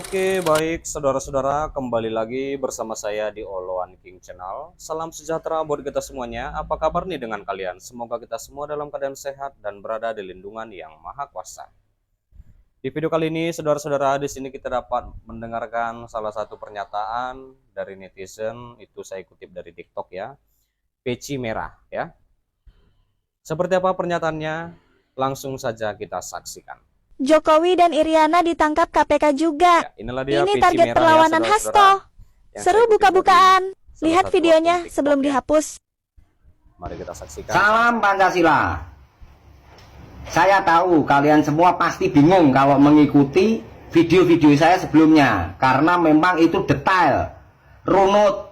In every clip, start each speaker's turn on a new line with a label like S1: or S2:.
S1: Oke, baik saudara-saudara, kembali lagi bersama saya di Oloan King Channel. Salam sejahtera buat kita semuanya. Apa kabar nih dengan kalian? Semoga kita semua dalam keadaan sehat dan berada di lindungan yang Maha Kuasa. Di video kali ini, saudara-saudara, di sini kita dapat mendengarkan salah satu pernyataan dari netizen. Itu saya kutip dari TikTok ya. Peci merah ya. Seperti apa pernyataannya? Langsung saja kita saksikan.
S2: Jokowi dan Iriana ditangkap KPK juga.
S1: Ya, inilah dia
S2: Ini
S1: peci
S2: target
S1: merah ya,
S2: perlawanan
S1: saudara-saudara,
S2: Hasto.
S1: yang
S2: Seru
S1: saya kutip
S2: buka-bukaan.
S1: dari salah
S2: Lihat
S1: satu
S2: videonya
S1: akun TikTok
S2: sebelum
S1: ya.
S2: dihapus.
S1: Mari kita saksikan.
S3: Salam Pancasila. Saya tahu kalian semua pasti bingung kalau mengikuti video-video saya sebelumnya, karena memang itu detail, runut,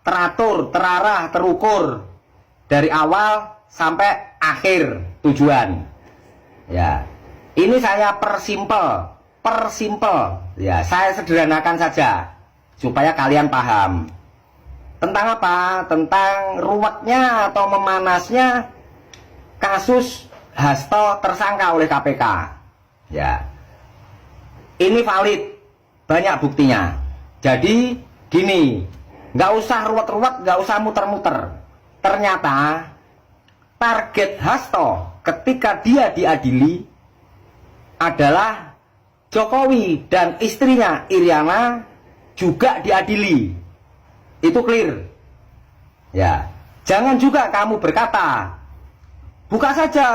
S3: teratur, terarah, terukur dari awal sampai akhir tujuan. Ya, ini saya persimpel. Ya, saya sederhanakan saja supaya kalian paham. Tentang apa? Tentang ruwetnya atau memanasnya kasus Hasto tersangka oleh KPK. Ya, ini valid, banyak buktinya. Jadi gini, nggak usah ruwet-ruwet, nggak usah muter-muter. Ternyata target Hasto ketika dia diadili adalah Jokowi dan istrinya Iriana juga diadili. Itu clear. Ya, jangan juga kamu berkata, buka saja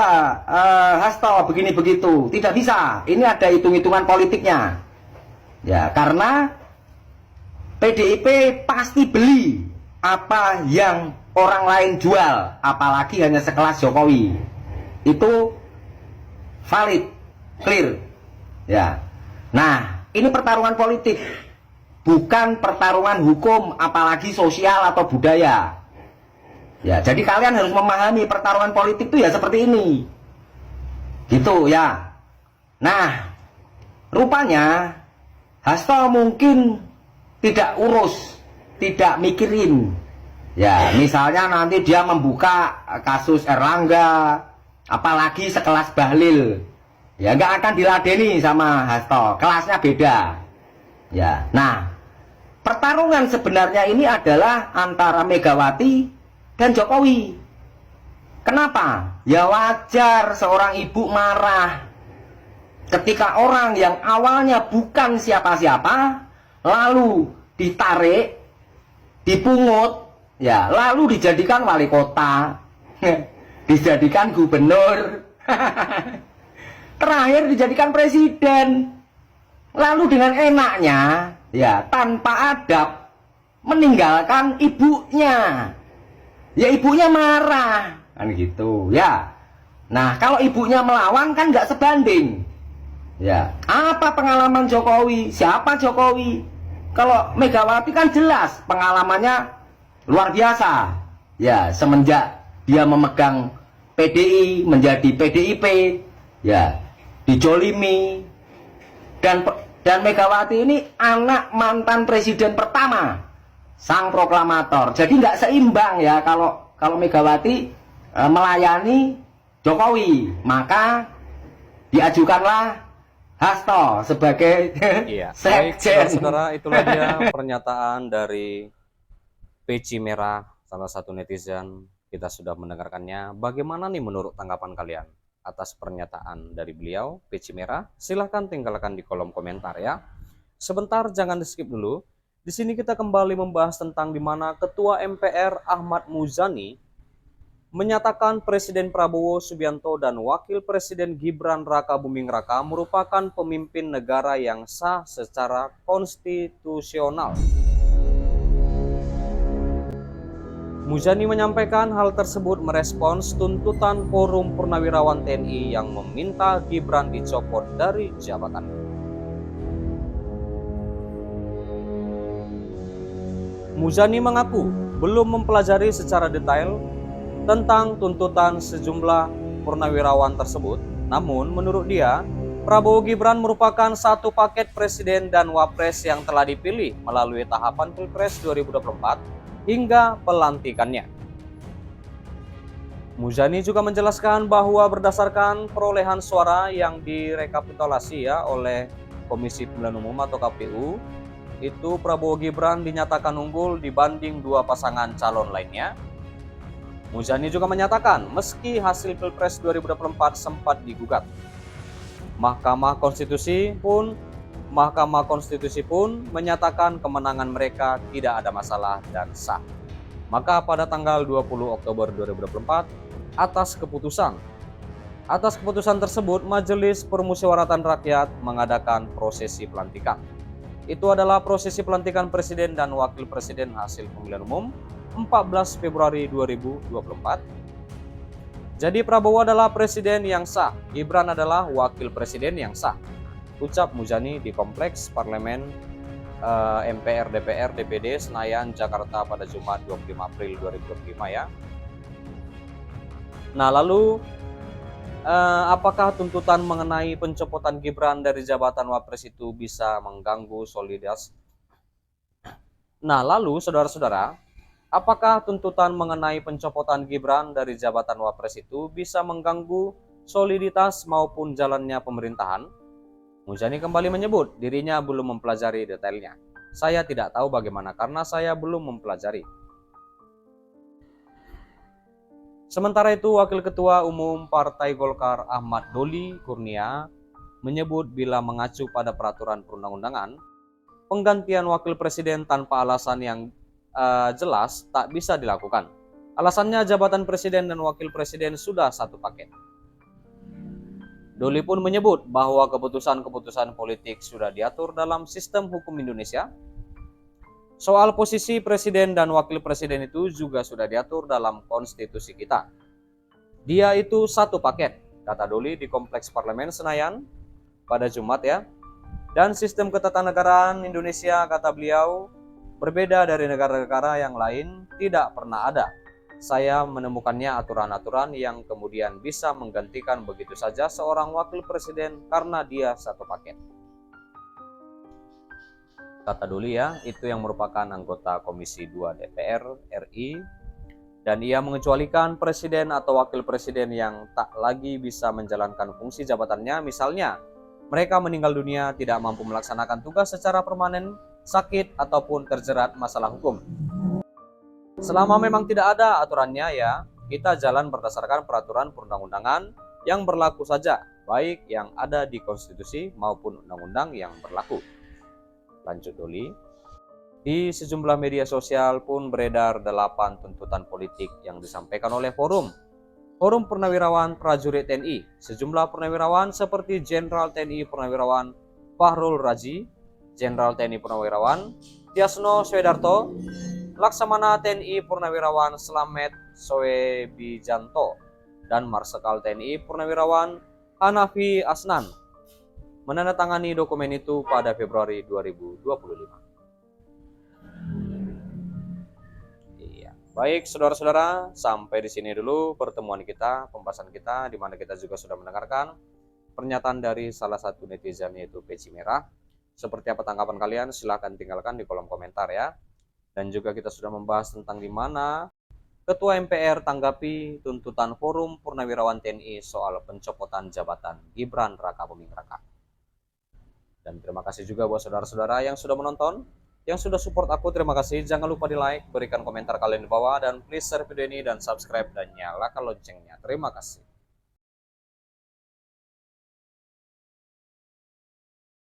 S3: Hasto begini begitu. Tidak bisa. Ini ada hitung-hitungan politiknya. Ya, karena PDIP pasti beli apa yang orang lain jual, apalagi hanya sekelas Jokowi. Itu valid, clear. Ya. Nah, ini pertarungan politik, bukan pertarungan hukum, apalagi sosial atau budaya. Ya, jadi kalian harus memahami pertarungan politik itu ya seperti ini. Gitu ya. Nah, rupanya Hasto mungkin tidak urus, tidak mikirin. Ya, misalnya nanti dia membuka kasus Erlangga, apalagi sekelas Bahlil. Ya, nggak akan diladeni sama Hasto, kelasnya beda. Ya, nah, pertarungan sebenarnya ini adalah antara Megawati dan Jokowi. Kenapa? Ya wajar seorang ibu marah ketika orang yang awalnya bukan siapa-siapa lalu ditarik, dipungut, ya, lalu dijadikan wali kota, dijadikan gubernur, terakhir dijadikan presiden. Lalu dengan enaknya, ya, tanpa adab meninggalkan ibunya. Ya, ibunya marah, kan gitu, ya. Nah, kalau ibunya melawan kan nggak sebanding. Ya, apa pengalaman Jokowi? Siapa Jokowi? Kalau Megawati kan jelas pengalamannya luar biasa. Ya, semenjak dia memegang PDI menjadi PDIP, ya, dijolimi. Dan Megawati ini anak mantan presiden pertama, sang proklamator. Jadi nggak seimbang ya kalau Megawati melayani Jokowi, maka diajukanlah Hasto sebagai
S1: Iya, baik
S3: sekjen.
S1: saudara-saudara, itulah dia pernyataan dari peci merah, salah satu netizen. Kita sudah mendengarkannya. Bagaimana nih menurut tanggapan kalian atas pernyataan dari beliau, peci merah? Silahkan tinggalkan di kolom komentar ya. Sebentar, jangan di skip dulu. Di sini kita kembali membahas tentang di mana Ketua MPR Ahmad Muzani menyatakan Presiden Prabowo Subianto dan Wakil Presiden Gibran Raka Buming Raka merupakan pemimpin negara yang sah secara konstitusional. Muzani menyampaikan hal tersebut merespons tuntutan Forum Purnawirawan TNI yang meminta Gibran dicopot dari jabatan. Muzani mengaku belum mempelajari secara detail tentang tuntutan sejumlah purnawirawan tersebut. Namun menurut dia, Prabowo Gibran merupakan satu paket presiden dan wapres yang telah dipilih melalui tahapan Pilpres 2024 hingga pelantikannya. Muzani juga menjelaskan bahwa berdasarkan perolehan suara yang direkapitulasi ya oleh Komisi Pemilihan Umum atau KPU, itu Prabowo Gibran dinyatakan unggul dibanding dua pasangan calon lainnya. Muzani juga menyatakan meski hasil Pilpres 2024 sempat digugat, Mahkamah Konstitusi pun menyatakan kemenangan mereka tidak ada masalah dan sah. Maka pada tanggal 20 Oktober 2024, atas keputusan tersebut, Majelis Permusyawaratan Rakyat mengadakan prosesi pelantikan. Itu adalah prosesi pelantikan Presiden dan Wakil Presiden hasil pemilihan umum 14 Februari 2024. Jadi Prabowo adalah presiden yang sah, Gibran adalah wakil presiden yang sah, ucap Muzani di Kompleks Parlemen MPR DPR DPD Senayan Jakarta pada Jumat 25 April 2025 ya. Nah, lalu apakah tuntutan mengenai pencopotan Gibran dari jabatan Wapres itu bisa mengganggu soliditas? Nah, lalu saudara-saudara, apakah tuntutan mengenai pencopotan Gibran dari jabatan Wapres itu bisa mengganggu soliditas maupun jalannya pemerintahan? Muzani kembali menyebut dirinya belum mempelajari detailnya. Saya tidak tahu bagaimana karena saya belum mempelajari. Sementara itu, Wakil Ketua Umum Partai Golkar Ahmad Doli Kurnia menyebut bila mengacu pada peraturan perundang-undangan, penggantian wakil presiden tanpa alasan yang jelas tak bisa dilakukan. Alasannya jabatan presiden dan wakil presiden sudah satu paket. Doli pun menyebut bahwa keputusan-keputusan politik sudah diatur dalam sistem hukum Indonesia. Soal posisi presiden dan wakil presiden itu juga sudah diatur dalam konstitusi kita. Dia itu satu paket, kata Doli di Kompleks Parlemen Senayan pada Jumat ya. Dan sistem ketatanegaraan Indonesia, kata beliau, berbeda dari negara-negara yang lain, tidak pernah ada. Saya menemukannya aturan-aturan yang kemudian bisa menggantikan begitu saja seorang wakil presiden karena dia satu paket. Kata Doli ya, itu yang merupakan anggota Komisi 2 DPR RI, dan ia mengecualikan presiden atau wakil presiden yang tak lagi bisa menjalankan fungsi jabatannya, misalnya mereka meninggal dunia, tidak mampu melaksanakan tugas secara permanen, sakit, ataupun terjerat masalah hukum. Selama memang tidak ada aturannya ya, kita jalan berdasarkan peraturan perundang-undangan yang berlaku saja, baik yang ada di konstitusi maupun undang-undang yang berlaku. Lanjut Doli. Di sejumlah media sosial pun beredar 8 tuntutan politik yang disampaikan oleh Forum Purnawirawan Prajurit TNI. Sejumlah purnawirawan seperti Jenderal TNI Purnawirawan Fahrul Razi, Jenderal TNI Purnawirawan Tiasno Swedarto, Laksamana TNI Purnawirawan Slamet Soebijanto, dan Marsekal TNI Purnawirawan Hanafi Asnan menandatangani dokumen itu pada Februari 2025. Iya, baik saudara-saudara, sampai di sini dulu pertemuan kita, pembahasan kita, di mana kita juga sudah mendengarkan pernyataan dari salah satu netizen yaitu Peci Merah. Seperti apa tanggapan kalian? Silahkan tinggalkan di kolom komentar ya. Dan juga kita sudah membahas tentang di mana Ketua MPR tanggapi tuntutan Forum Purnawirawan TNI soal pencopotan jabatan Gibran Raka Buming Raka. Dan terima kasih juga buat saudara-saudara yang sudah menonton, yang sudah support aku, terima kasih. Jangan lupa di like, berikan komentar kalian di bawah, dan please share video ini dan subscribe dan nyalakan loncengnya. Terima kasih.